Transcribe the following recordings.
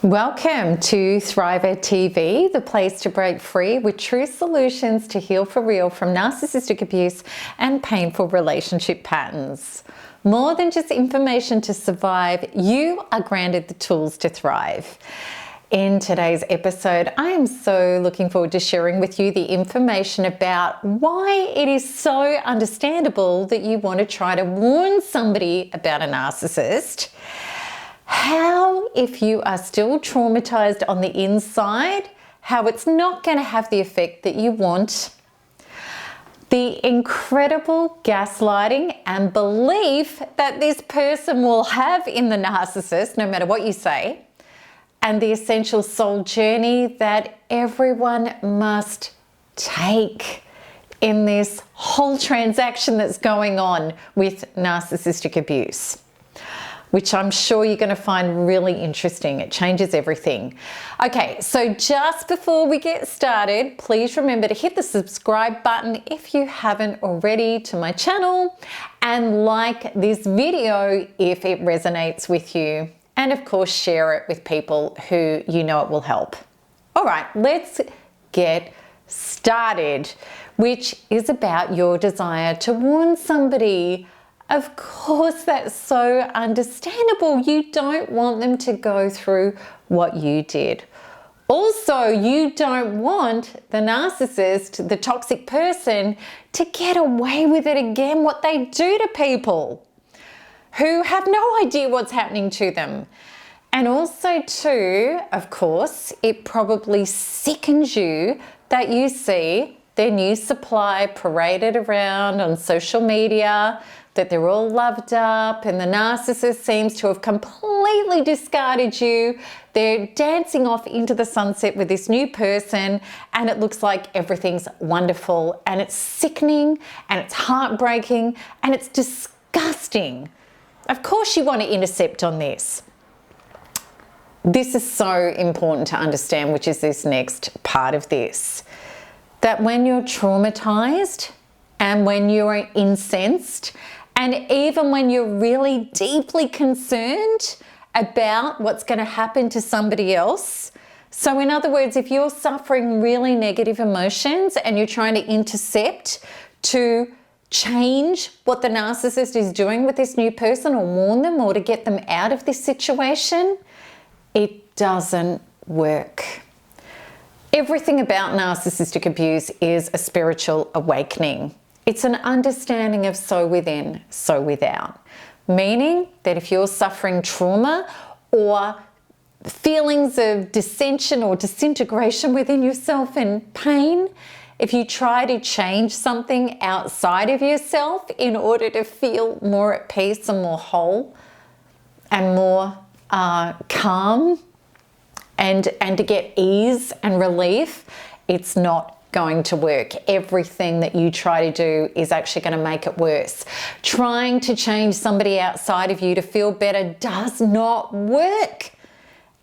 Welcome to Thriver TV, the place to break free with true solutions to heal for real from narcissistic abuse and painful relationship patterns. More than just information to survive, you are granted the tools to thrive. In today's episode, I am so looking forward to sharing with you the information about why it is so understandable that you want to try to warn somebody about a narcissist. How, if you are still traumatized on the inside, how it's not going to have the effect that you want. The incredible gaslighting and belief that this person will have in the narcissist, no matter what you say, and the essential soul journey that everyone must take in this whole transaction that's going on with narcissistic abuse, which I'm sure you're going to find really interesting. It changes everything. Okay, so just before we get started, please remember to hit the subscribe button if you haven't already to my channel, and like this video if it resonates with you, and of course share it with people who you know it will help. All right, let's get started, which is about your desire to warn somebody. Of course, that's so understandable. You don't want them to go through what you did. Also, you don't want the narcissist, the toxic person, to get away with it again, what they do to people who have no idea what's happening to them. And also too, of course, it probably sickens you that you see their new supply paraded around on social media, that they're all loved up, and the narcissist seems to have completely discarded you. They're dancing off into the sunset with this new person, and it looks like everything's wonderful, and it's sickening, and it's heartbreaking, and it's disgusting. Of course you want to intercept on this. This is so important to understand, which is this next part of this. That when you're traumatized, and when you're incensed, and even when you're really deeply concerned about what's going to happen to somebody else. So in other words, if you're suffering really negative emotions and you're trying to intercept to change what the narcissist is doing with this new person, or warn them, or to get them out of this situation, it doesn't work. Everything about narcissistic abuse is a spiritual awakening. It's an understanding of so within, so without. Meaning that if you're suffering trauma or feelings of dissension or disintegration within yourself and pain, if you try to change something outside of yourself in order to feel more at peace and more whole and more calm and to get ease and relief, it's not going to work. Everything that you try to do is actually going to make it worse. Trying to change somebody outside of you to feel better does not work.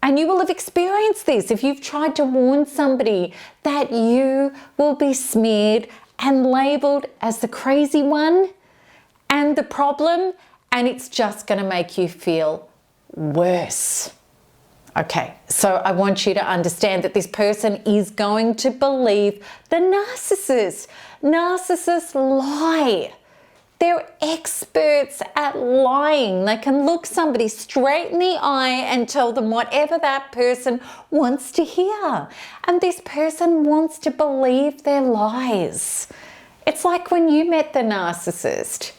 And you will have experienced this if you've tried to warn somebody that you will be smeared and labeled as the crazy one and the problem, and it's just going to make you feel worse. Okay, so I want you to understand that this person is going to believe the narcissist. Narcissists lie. They're experts at lying. They can look somebody straight in the eye and tell them whatever that person wants to hear. And this person wants to believe their lies. It's like when you met the narcissist.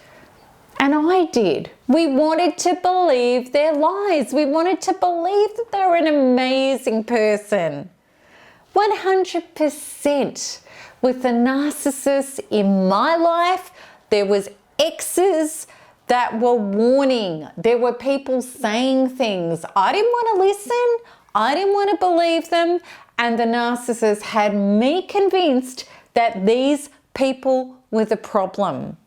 And I did. We wanted to believe their lies. We wanted to believe that they were an amazing person. 100%. With the narcissists in my life, there was exes that were warning. There were people saying things. I didn't want to listen. I didn't want to believe them. And the narcissist had me convinced that these people were the problem.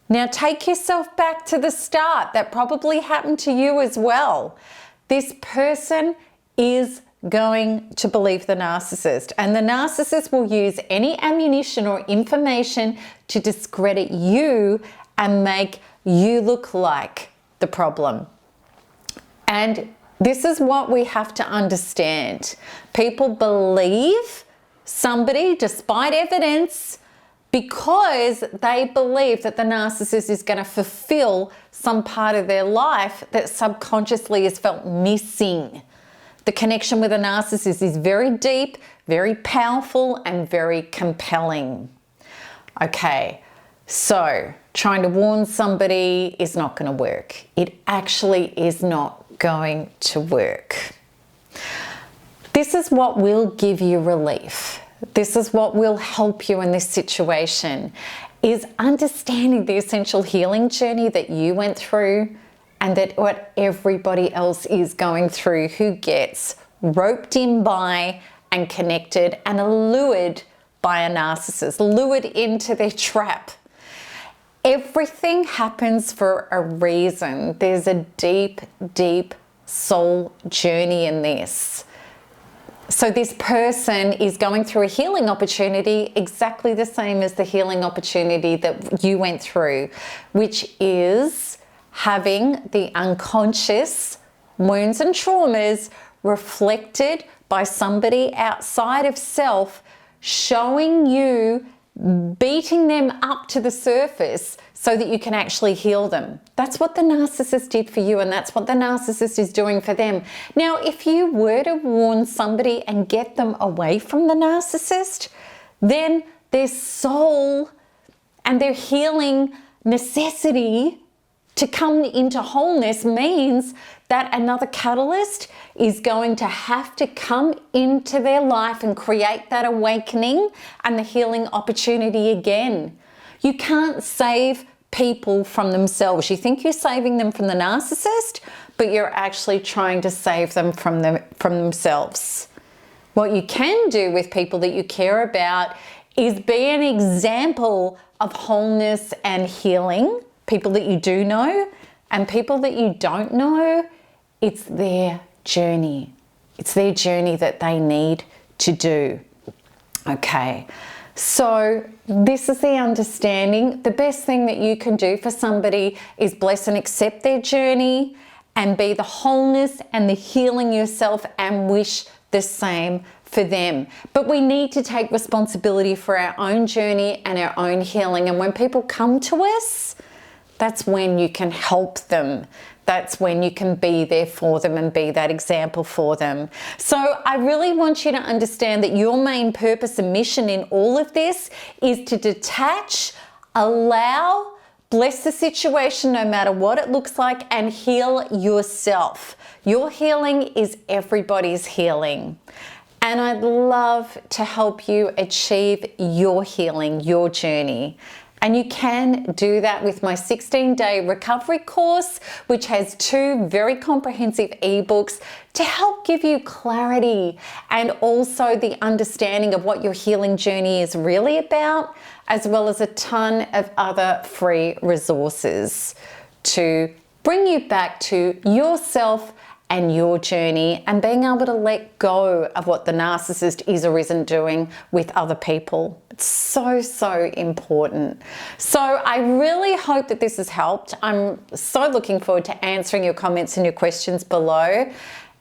Now take yourself back to the start. That probably happened to you as well. This person is going to believe the narcissist, and the narcissist will use any ammunition or information to discredit you and make you look like the problem. And This is what we have to understand. People believe somebody despite evidence because they believe that the narcissist is going to fulfill some part of their life that subconsciously is felt missing. The connection with a narcissist is very deep, very powerful, and very compelling. Okay, so trying to warn somebody is not going to work. It actually is not going to work. This is what will give you relief. This is what will help you in this situation, is understanding the essential healing journey that you went through and that what everybody else is going through who gets roped in by and connected and lured by a narcissist, lured into their trap. Everything happens for a reason. There's a deep, deep soul journey in this. So this person is going through a healing opportunity exactly the same as the healing opportunity that you went through, which is having the unconscious wounds and traumas reflected by somebody outside of self, showing you, beating them up to the surface so that you can actually heal them. That's what the narcissist did for you, and that's what the narcissist is doing for them. Now, if you were to warn somebody and get them away from the narcissist, then their soul and their healing necessity to come into wholeness means that another catalyst is going to have to come into their life and create that awakening and the healing opportunity again. You can't save people from themselves. You think you're saving them from the narcissist, but you're actually trying to save them from themselves. What you can do with people that you care about is be an example of wholeness and healing. People that you do know and people that you don't know, it's their journey. It's their journey that they need to do. Okay, so this is the understanding. The best thing that you can do for somebody is bless and accept their journey and be the wholeness and the healing yourself and wish the same for them. But we need to take responsibility for our own journey and our own healing. And when people come to us, that's when you can help them. That's when you can be there for them and be that example for them. So I really want you to understand that your main purpose and mission in all of this is to detach, allow, bless the situation no matter what it looks like, and heal yourself. Your healing is everybody's healing. And I'd love to help you achieve your healing, your journey. And you can do that with my 16-day recovery course, which has 2 very comprehensive ebooks to help give you clarity and also the understanding of what your healing journey is really about, as well as a ton of other free resources to bring you back to yourself and your journey and being able to let go of what the narcissist is or isn't doing with other people. It's so, so important. So I really hope that this has helped. I'm so looking forward to answering your comments and your questions below.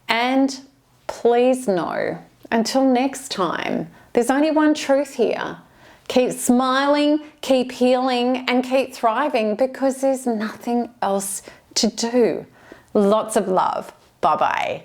And please know, until next time, there's only one truth here. Keep smiling, keep healing, and keep thriving because there's nothing else to do. Lots of love. Bye-bye.